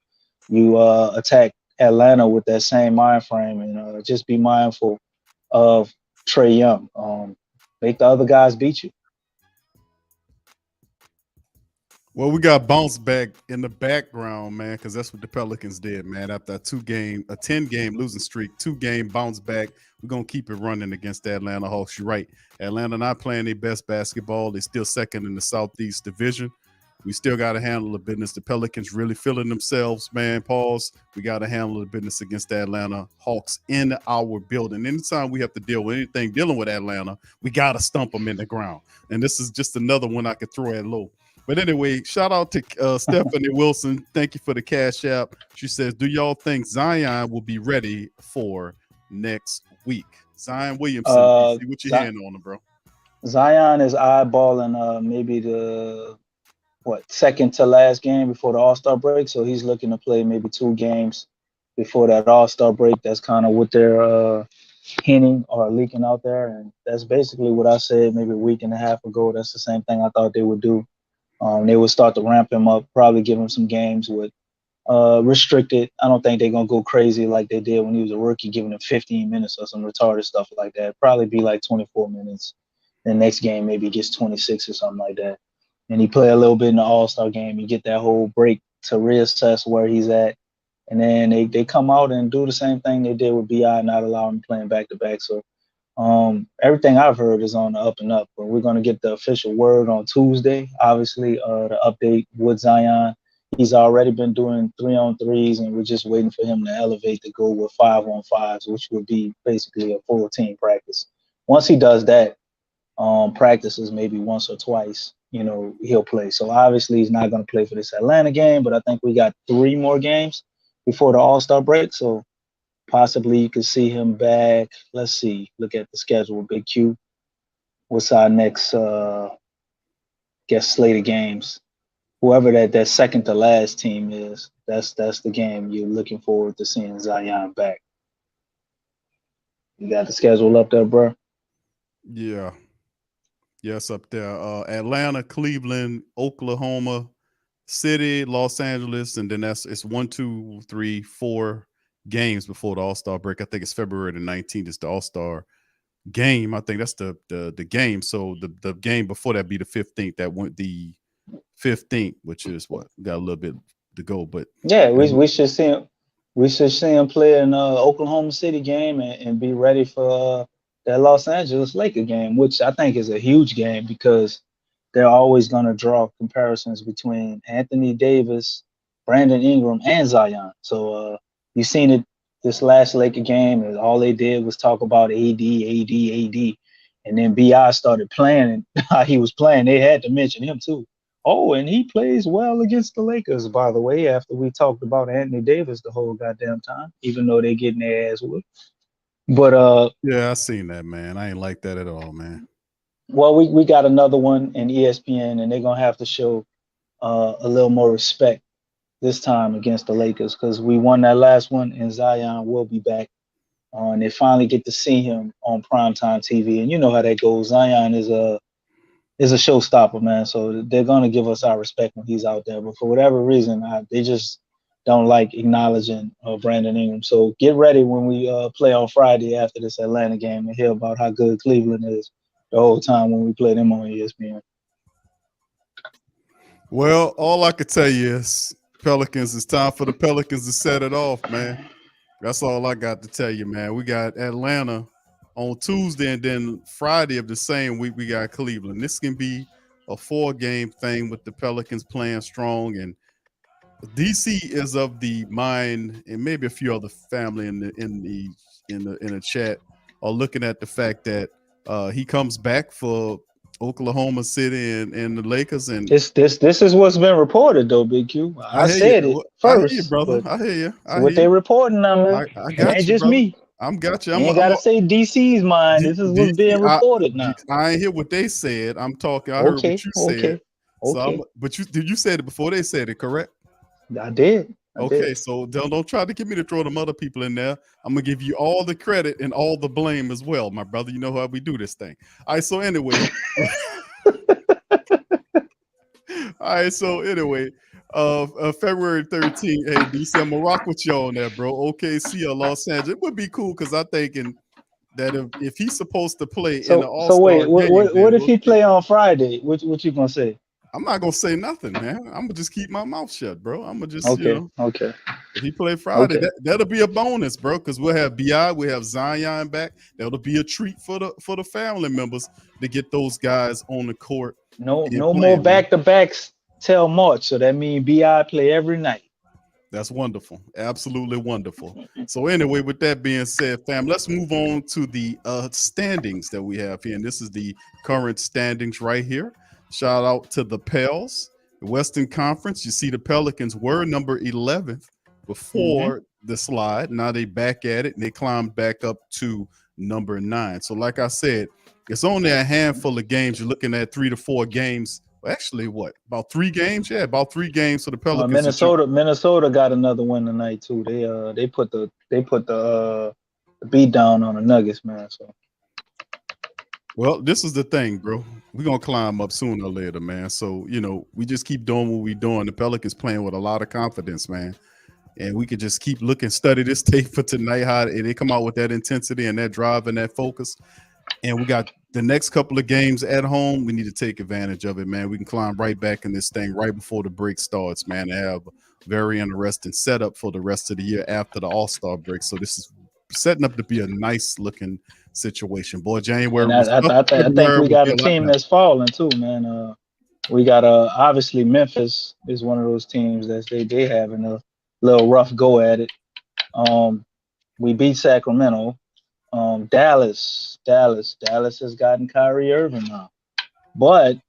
Speaker 11: you attack Atlanta with that same mind frame, and just be mindful of Trae Young. Make the other guys beat you.
Speaker 1: Well, we got bounced back in the background, man, because that's what the Pelicans did, man. After a 10-game losing streak, 2-game bounce back, we're going to keep it running against the Atlanta Hawks. You're right. Atlanta not playing their best basketball. They're still second in the Southeast Division. We still got to handle the business. The Pelicans really feeling themselves, man. Pause. We got to handle the business against the Atlanta Hawks in our building. Anytime we have to deal with anything dealing with Atlanta, we got to stump them in the ground. And this is just another one I could throw at low. But anyway, shout out to Stephanie Wilson. Thank you for the cash app. She says, do y'all think Zion will be ready for next week? Zion Williamson, see what your hand on him, bro.
Speaker 11: Zion is eyeballing maybe the second to last game before the All-Star break. So he's looking to play maybe 2 games before that All-Star break. That's kind of what they're hinting or leaking out there. And that's basically what I said maybe a week and a half ago. That's the same thing I thought they would do. They would start to ramp him up, probably give him some games with restricted. I don't think they're going to go crazy like they did when he was a rookie, giving him 15 minutes or some retarded stuff like that. Probably be like 24 minutes. The next game maybe he gets 26 or something like that. And he play a little bit in the All-Star game. You get that whole break to reassess where he's at. And then they come out and do the same thing they did with B.I., not allow him playing back-to-back. So everything I've heard is on the up and up, but we're going to get the official word on Tuesday. Obviously, the update with Zion. He's already been doing 3-on-3s, and we're just waiting for him to elevate to go with 5-on-5s, which would be basically a full team practice. Once he does that, practices maybe once or twice, he'll play. So obviously he's not going to play for this Atlanta game, but I think we got 3 more games before the All-Star break. So possibly you could see him back. Let's see. Look at the schedule, Big Q. What's our next slate of games? whoever that second to last team is, that's the game you're looking forward to seeing Zion back. You got the schedule up there, bro?
Speaker 1: Yeah. Yes, up there. Atlanta, Cleveland, Oklahoma City, Los Angeles, and then it's 1, 2, 3, 4 games before the All-Star break. I think it's February the 19th is the All-Star game. I think that's the game. So the game before that be the 15th. That went the 15th, which is what got a little bit to go. But
Speaker 11: yeah, we should see him. We should see him play in Oklahoma City game and be ready for that Los Angeles Laker game, which I think is a huge game because they're always going to draw comparisons between Anthony Davis, Brandon Ingram, and Zion. So you've seen it this last Laker game, and all they did was talk about AD. And then BI started playing, and how he was playing, they had to mention him too. Oh, and he plays well against the Lakers, by the way, after we talked about Anthony Davis the whole goddamn time, even though they're getting their ass whipped. But
Speaker 1: yeah, I seen that, man. I ain't like that at all, man.
Speaker 11: Well, we got another one in ESPN, and they're gonna have to show a little more respect this time against the Lakers because we won that last one, and Zion will be back. And they finally get to see him on primetime TV, and you know how that goes. Zion is a showstopper, man. So they're gonna give us our respect when he's out there. But for whatever reason, they just don't like acknowledging Brandon Ingram. So get ready when we play on Friday after this Atlanta game and hear about how good Cleveland is the whole time when we play them on ESPN.
Speaker 1: Well, all I could tell you is Pelicans, it's time for the Pelicans to set it off, man. That's all I got to tell you, man. We got Atlanta on Tuesday, and then Friday of the same week, we got Cleveland. This can be a 4-game thing with the Pelicans playing strong, and DC is of the mind, and maybe a few other family in the chat are looking at the fact that he comes back for Oklahoma City and the Lakers. And
Speaker 11: this is what's been reported, though, Big Q. I said it first.
Speaker 1: I hear you, brother. I hear you.
Speaker 11: So what they reporting now, man?
Speaker 1: I got
Speaker 11: ain't
Speaker 1: you,
Speaker 11: just
Speaker 1: brother.
Speaker 11: me.
Speaker 1: I'm got you.
Speaker 11: You ain't gotta say DC's mind. This is what's being reported now.
Speaker 1: I ain't hear what they said. I'm talking. I heard what you said. So but you said it before they said it, correct?
Speaker 11: I did.
Speaker 1: Okay, so don't try to get me to throw them other people in there. I'm gonna give you all the credit and all the blame as well, my brother. You know how we do this thing. All right. So anyway, February 13th. Hey, DC, I'm gonna rock with you on that, bro. OKC or Los Angeles. It would be cool because I'm thinking that if he's supposed to play in the All-Star
Speaker 11: so wait,
Speaker 1: game,
Speaker 11: what if he play on Friday? What you gonna say?
Speaker 1: I'm not gonna say nothing, man. I'm gonna just keep my mouth shut, bro. I'm gonna just
Speaker 11: okay.
Speaker 1: If he play Friday, that'll be a bonus, bro, because we'll have BI, we have Zion back. That'll be a treat for the family members to get those guys on the court.
Speaker 11: No more back-to-backs till March, so that means BI play every night.
Speaker 1: That's wonderful, absolutely wonderful. So anyway, with that being said, fam, let's move on to the standings that we have here, and this is the current standings right here. Shout out to the Pels, the Western Conference. You see the Pelicans were number 11th before the slide. Now they back at it, and they climbed back up to number 9. So like I said, it's only a handful of games. You're looking at 3 to 4 games. Actually, what? About 3 games? Yeah, about 3 games for the Pelicans.
Speaker 11: Minnesota got another win tonight too. They put the beat down on the Nuggets, man. So.
Speaker 1: Well, this is the thing, bro. We're going to climb up sooner or later, man. So, we just keep doing what we're doing. The Pelicans playing with a lot of confidence, man. And we could just keep looking, study this tape for tonight, how they come out with that intensity and that drive and that focus. And we got the next couple of games at home. We need to take advantage of it, man. We can climb right back in this thing right before the break starts, man, and have a very interesting setup for the rest of the year after the All-Star break. So this is setting up to be a nice-looking situation. Boy, January.
Speaker 11: I think we got a team that's falling too, man. We got obviously Memphis is one of those teams that they having a little rough go at it. We beat Sacramento. Dallas has gotten Kyrie Irving now, but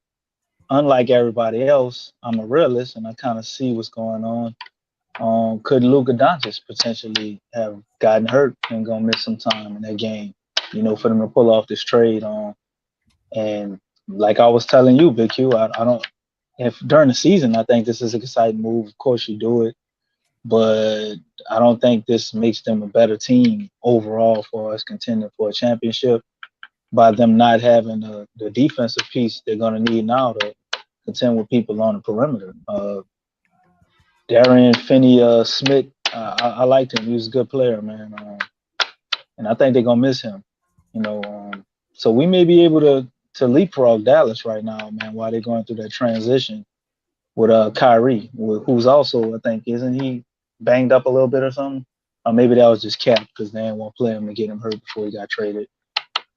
Speaker 11: unlike everybody else, I'm a realist and I kind of see what's going on. Could Luka Doncic potentially have gotten hurt and gonna miss some time in that game? For them to pull off this trade on. And like I was telling you, Big Q, I don't. if during the season, I think this is an exciting move. Of course, you do it, but I don't think this makes them a better team overall for us contending for a championship by them not having the defensive piece they're going to need now to contend with people on the perimeter. Darian Finney-Smith, I liked him. He was a good player, man. And I think they're going to miss him, So we may be able to leapfrog Dallas right now, man, while they're going through that transition with Kyrie, who's also, I think, isn't he banged up a little bit or something? Or maybe that was just cap because they didn't want to play him to get him hurt before he got traded.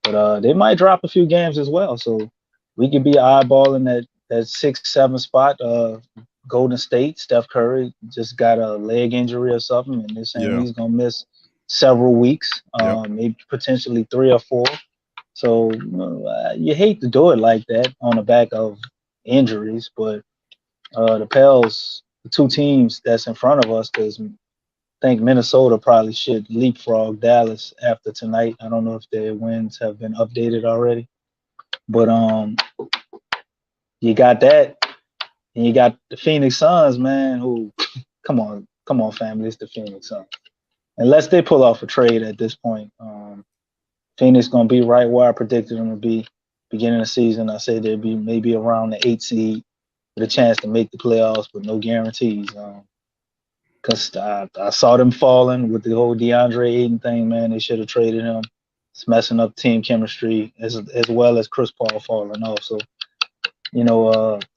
Speaker 11: But they might drop a few games as well. So we could be eyeballing that 6-7 spot. Golden State, Steph Curry just got a leg injury or something, and they're saying he's going to miss several weeks, maybe potentially 3 or 4. So you hate to do it like that on the back of injuries, but the Pels, the 2 teams that's in front of us, because I think Minnesota probably should leapfrog Dallas after tonight. I don't know if their wins have been updated already, but you got that, and you got the Phoenix Suns, man. Who, come on, family, it's the Phoenix Suns. Unless they pull off a trade at this point, Phoenix gonna be right where I predicted them to be beginning of the season. I said they'd be maybe around the 8 seed with a chance to make the playoffs, but no guarantees. Because I saw them falling with the whole DeAndre Ayton thing, man. They should have traded him. It's messing up team chemistry as well as Chris Paul falling off. So,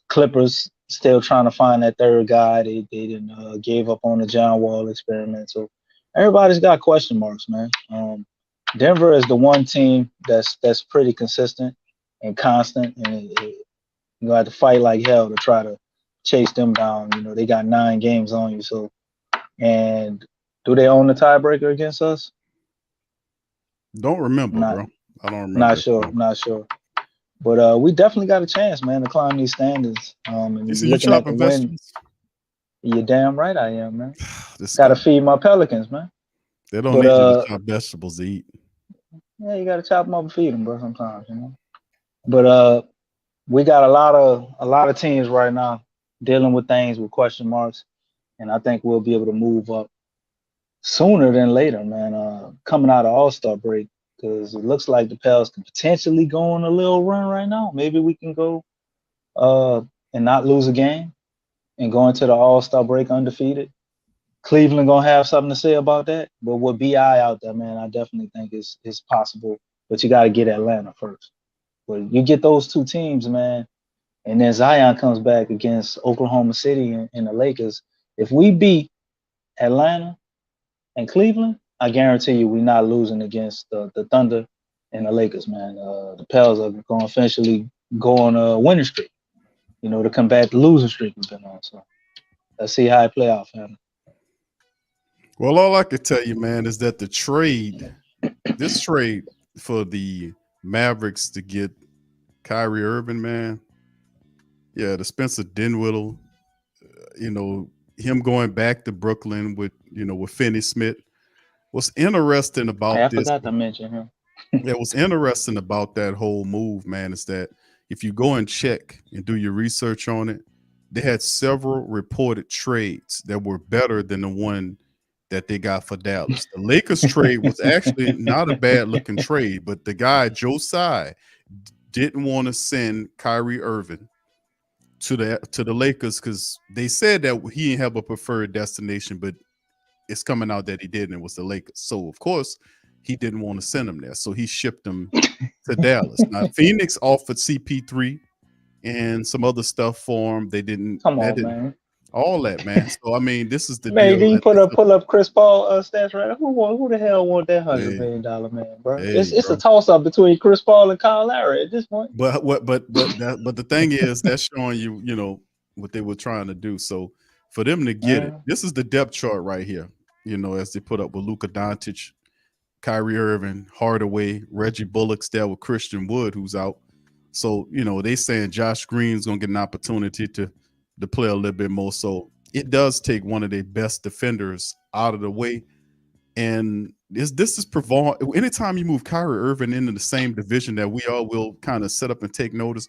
Speaker 11: Clippers still trying to find that third guy. They didn't gave up on the John Wall experiment. So everybody's got question marks, man. Denver is the one team that's pretty consistent and constant, and you have to fight like hell to try to chase them down. They got 9 games on you. So, and do they own the tiebreaker against us?
Speaker 1: Don't remember, bro. I don't remember.
Speaker 11: Not sure. But we definitely got a chance, man, to climb these standards. And
Speaker 1: you chopping vegetables?
Speaker 11: You're damn right I am, man. Got to feed my Pelicans, man.
Speaker 1: They don't need you to chop vegetables to eat.
Speaker 11: Yeah, you got to chop them up and feed them, bro, sometimes, But we got a lot of teams right now dealing with things with question marks, and I think we'll be able to move up sooner than later, man. Coming out of All-Star break, because it looks like the Pels can potentially go on a little run right now. Maybe we can go and not lose a game and go into the All-Star break undefeated. Cleveland gonna have something to say about that. But with BI out there, man, I definitely think it's possible. But you got to get Atlanta first. But you get those 2 teams, man, and then Zion comes back against Oklahoma City and the Lakers. If we beat Atlanta and Cleveland, I guarantee you we're not losing against the Thunder and the Lakers, man. The Pels are going to eventually go on a winning streak, to combat the losing streak we've been on. So let's see how it play out, family.
Speaker 1: Well, all I can tell you, man, is that this trade for the Mavericks to get Kyrie Irving, man. Yeah, the Spencer Dinwiddie, him going back to Brooklyn with Finney-Smith. What's interesting about this?
Speaker 11: I forgot to mention him.
Speaker 1: Yeah, what's interesting about that whole move, man, is that if you go and check and do your research on it, they had several reported trades that were better than the one that they got for Dallas. The Lakers trade was actually not a bad looking trade, but the guy Joe Tsai didn't want to send Kyrie Irving to the Lakers because they said that he didn't have a preferred destination, but it's coming out that he did, and it was the Lakers. So of course he didn't want to send him there, so he shipped him to Dallas. Now Phoenix offered CP3 and some other stuff for him. They didn't.
Speaker 11: Man.
Speaker 1: All that, man. So I mean, this is the
Speaker 11: man.
Speaker 1: deal.
Speaker 11: You pull up Chris Paul stats right now. Who the hell want that $100 million man, bro? It's a toss up between Chris Paul and Kyle Lowry at this point.
Speaker 1: But the thing is, that's showing you, what they were trying to do. So for them to get it, this is the depth chart right here. As they put up with Luka Doncic, Kyrie Irving, Hardaway, Reggie Bullock's there with Christian Wood, who's out. So they saying Josh Green's gonna get an opportunity to play a little bit more. So it does take one of their best defenders out of the way. And this is anytime you move Kyrie Irving into the same division that we all will kind of set up and take notice,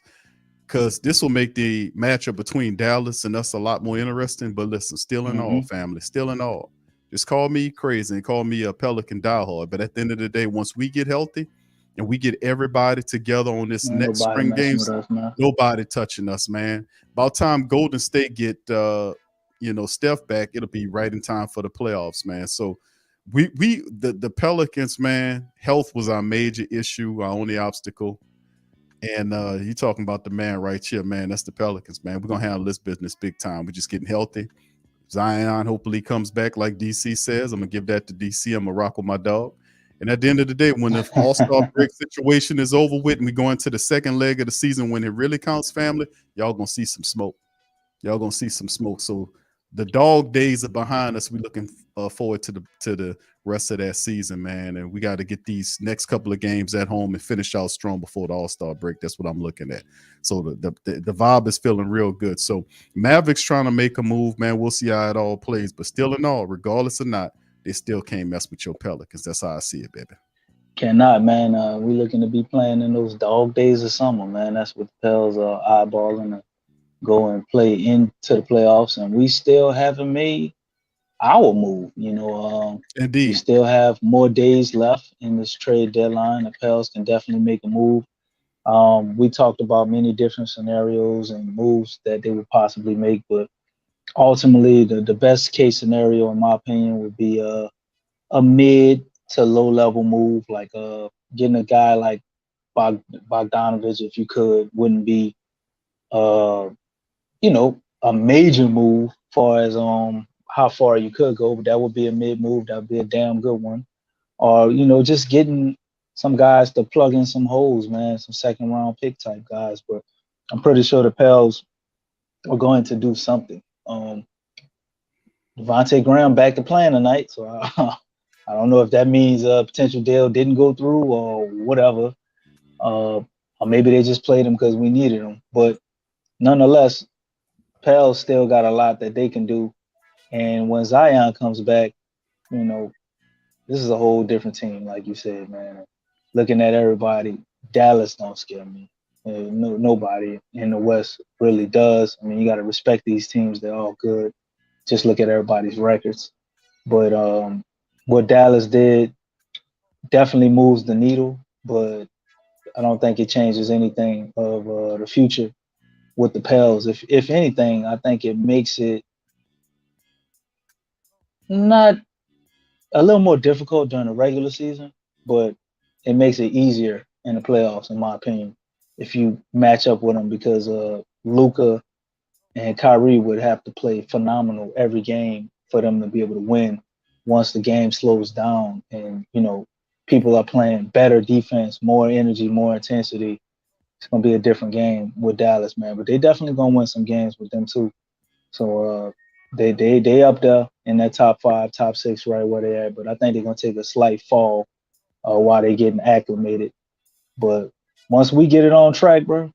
Speaker 1: because this will make the matchup between Dallas and us a lot more interesting. But listen, still in all, family, still in all. Just call me crazy and call me a Pelican diehard. But at the end of the day, once we get healthy and we get everybody together on this next
Speaker 11: Nobody
Speaker 1: spring
Speaker 11: messing
Speaker 1: games,
Speaker 11: with us, man.
Speaker 1: nobody touching us, man. About time Golden State get Steph back, it'll be right in time for the playoffs, man. So the Pelicans, man, health was our major issue, our only obstacle. And you talking about the man right here, man. That's the Pelicans, man. We're gonna handle this business big time. We're just getting healthy. Zion hopefully comes back like DC says. I'm gonna give that to DC. I'm gonna rock with my dog. And at the end of the day, when the All-Star break situation is over with and we go into the second leg of the season when it really counts, family, y'all gonna see some smoke. Y'all gonna see some smoke. So the dog days are behind us. We're looking forward to the rest of that season, man. And we got to get these next couple of games at home and finish out strong before the All-Star break. That's what I'm looking at. So the vibe is feeling real good. So Mavericks trying to make a move, man. We'll see how it all plays. But still in all, regardless or not, they still can't mess with your Pelicans. That's how I see it, baby.
Speaker 11: Cannot, man. We're looking to be playing in those dog days of summer, man. That's what the Pels are eyeballing to go and play into the playoffs. And we still haven't made our move.
Speaker 1: Indeed.
Speaker 11: We still have more days left in this trade deadline. The Pels can definitely make a move. We talked about many different scenarios and moves that they would possibly make, but ultimately the best case scenario, in my opinion, would be a mid to low level move, like getting a guy like Bogdanovich, if you could, wouldn't be a major move far as how far you could go, but that would be a mid move. That would be a damn good one. Or, just getting some guys to plug in some holes, man, some second round pick type guys. But I'm pretty sure the Pels are going to do something. Devontae Graham back to playing tonight, so I don't know if that means a potential deal didn't go through or whatever. Or maybe they just played him because we needed him. But nonetheless, Pels still got a lot that they can do. And when Zion comes back, this is a whole different team, like you said, man. Looking at everybody, Dallas don't scare me. Nobody in the West really does. I mean, you got to respect these teams. They're all good. Just look at everybody's records. But what Dallas did definitely moves the needle, but I don't think it changes anything of the future with the Pels. If anything, I think it makes it not a little more difficult during the regular season, but it makes it easier in the playoffs, in my opinion, if you match up with them, because Luka and Kyrie would have to play phenomenal every game for them to be able to win once the game slows down and, people are playing better defense, more energy, more intensity. It's going to be a different game with Dallas, man. But they definitely going to win some games with them too. So they up there in that top 5, top 6, right where they at. But I think they're going to take a slight fall while they getting acclimated. But once we get it on track, bro,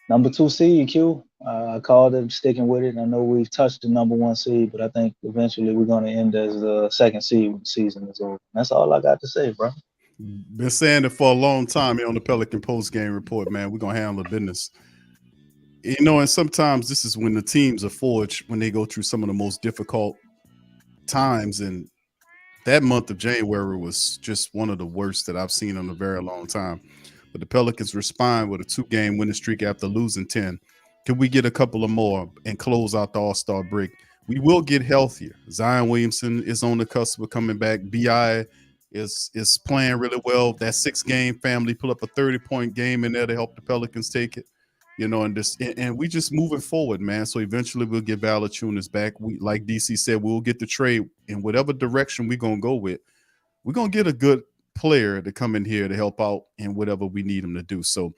Speaker 11: number 2 seed, Q. I called it, sticking with it. I know we've touched the number 1 seed, but I think eventually we're going to end as the 2nd seed when the season is over. That's all I got to say, bro.
Speaker 1: Been saying it for a long time here on the Pelican Post Game Report, man. We're going to handle the business. And sometimes this is when the teams are forged, when they go through some of the most difficult times. And that month of January was just one of the worst that I've seen in a very long time. But the Pelicans respond with a 2-game winning streak after losing 10. Can we get a couple of more and close out the All-Star break? We will get healthier. Zion Williamson is on the cusp of coming back. B.I. is playing really well. That 6-game family put up a 30-point game in there to help the Pelicans take it. And we just moving forward, man. So eventually we'll get Valanciunas back. We, like DC said, we'll get the trade in whatever direction we're going to go with. We're going to get a good player to come in here to help out in whatever we need him to do. So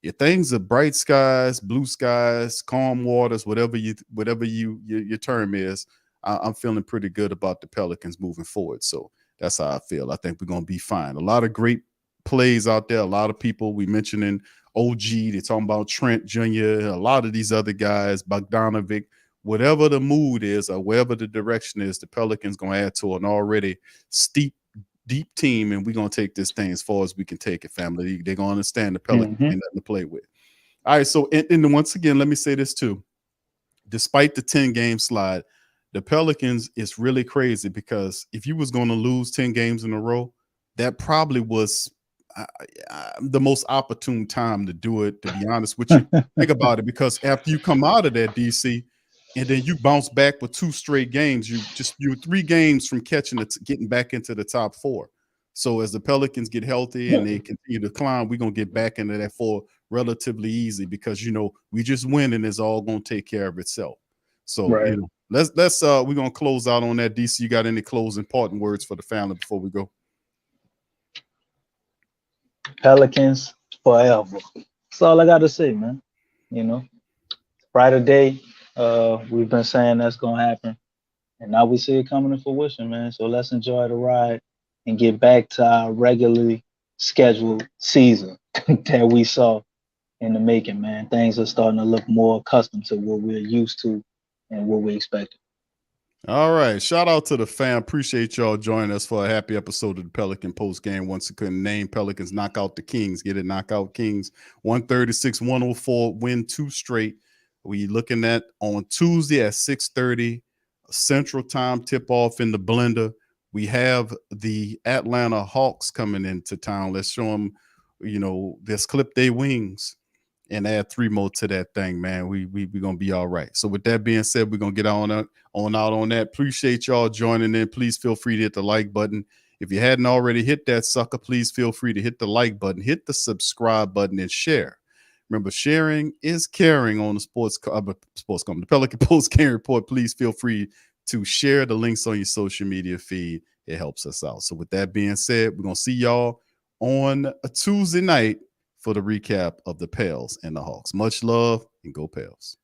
Speaker 1: if things are bright skies, blue skies, calm waters, whatever your term is, I'm feeling pretty good about the Pelicans moving forward. So that's how I feel. I think we're going to be fine. A lot of great plays out there. A lot of people we mentioning OG, they're talking about Trent Jr., a lot of these other guys, Bogdanovic, whatever the mood is or wherever the direction is, the Pelicans going to add to an already deep team, and we're going to take this thing as far as we can take it, family. They're going to understand the Pelicans ain't nothing to play with.
Speaker 12: All right. So, and once again, let me say this too. Despite the 10-game slide, the Pelicans is really crazy because if you was going to lose 10 games in a row, that probably was the most opportune time to do it, to be honest with you. Think about it, because after you come out of that, DC, and then you bounce back with 2 straight games, you're 3 games from getting back into the top 4. So as the Pelicans get healthy and they continue to climb, we're going to get back into that 4 relatively easy because, we just win and it's all going to take care of itself. So,
Speaker 11: Right.
Speaker 12: let's we're going to close out on that. DC, you got any closing parting words for the family before we go?
Speaker 11: Pelicans forever. That's all I got to say, man. Brighter day. We've been saying that's going to happen. And now we see it coming to fruition, man. So let's enjoy the ride and get back to our regularly scheduled season that we saw in the making, man. Things are starting to look more accustomed to what we're used to and what we expected.
Speaker 12: All right. Shout out to the fam. Appreciate y'all joining us for a happy episode of the Pelican post game. Once you couldn't name, Pelicans knock out the Kings. Get it, knock out Kings. 136-104, win 2 straight. We looking at on Tuesday at 6:30 Central Time, tip off in the blender. We have the Atlanta Hawks coming into town. Let's show them, let's clip their wings and add 3 more to that thing, man. We gonna be all right. So with that being said, we're gonna get on out on that. Appreciate y'all joining in. Please feel free to hit the like button. If you hadn't already hit that sucker, please feel free to hit the like button, hit the subscribe button, and share. Remember, sharing is caring on the Pelican Post Game Report. Please feel free to share the links on your social media feed. It helps us out. So with that being said, we're gonna see y'all on a Tuesday night for the recap of the Pels and the Hawks. Much love and go Pels.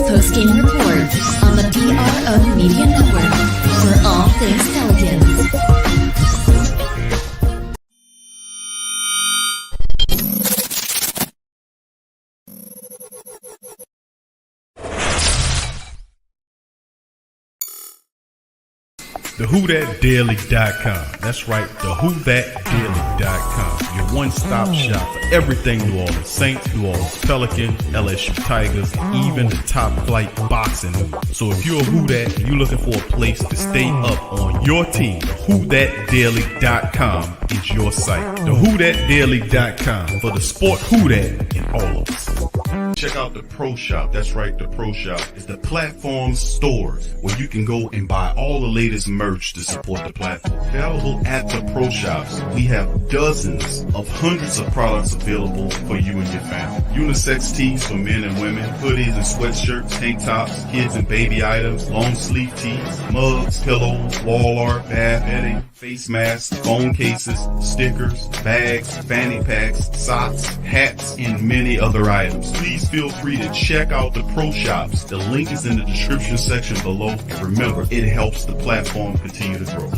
Speaker 13: Post-game report on the PRO Media Network for all things Pelicans.
Speaker 1: TheWhoThatDaily.com. That's right, TheWhoThatDaily.com. Your one-stop shop for everything New Orleans Saints, New Orleans Pelicans, LSU Tigers, even the top flight boxing news. So if you're a Who That and you're looking for a place to stay up on your team, TheWhoThatDaily.com is your site. TheWhoThatDaily.com for the sport Who That in all of us. Check out the Pro Shop. That's right, the Pro Shop is the platform store where you can go and buy all the latest merch to support the platform. Available at the Pro Shops, we have dozens of hundreds of products available for you and your family. Unisex tees for men and women, hoodies and sweatshirts, tank tops, kids and baby items, long sleeve tees, mugs, pillows, wall art, bath bedding, face masks, phone cases, stickers, bags, fanny packs, socks, hats, and many other items. Please feel free to check out the Pro Shops. The link is in the description section below. And remember, it helps the platform continue to grow.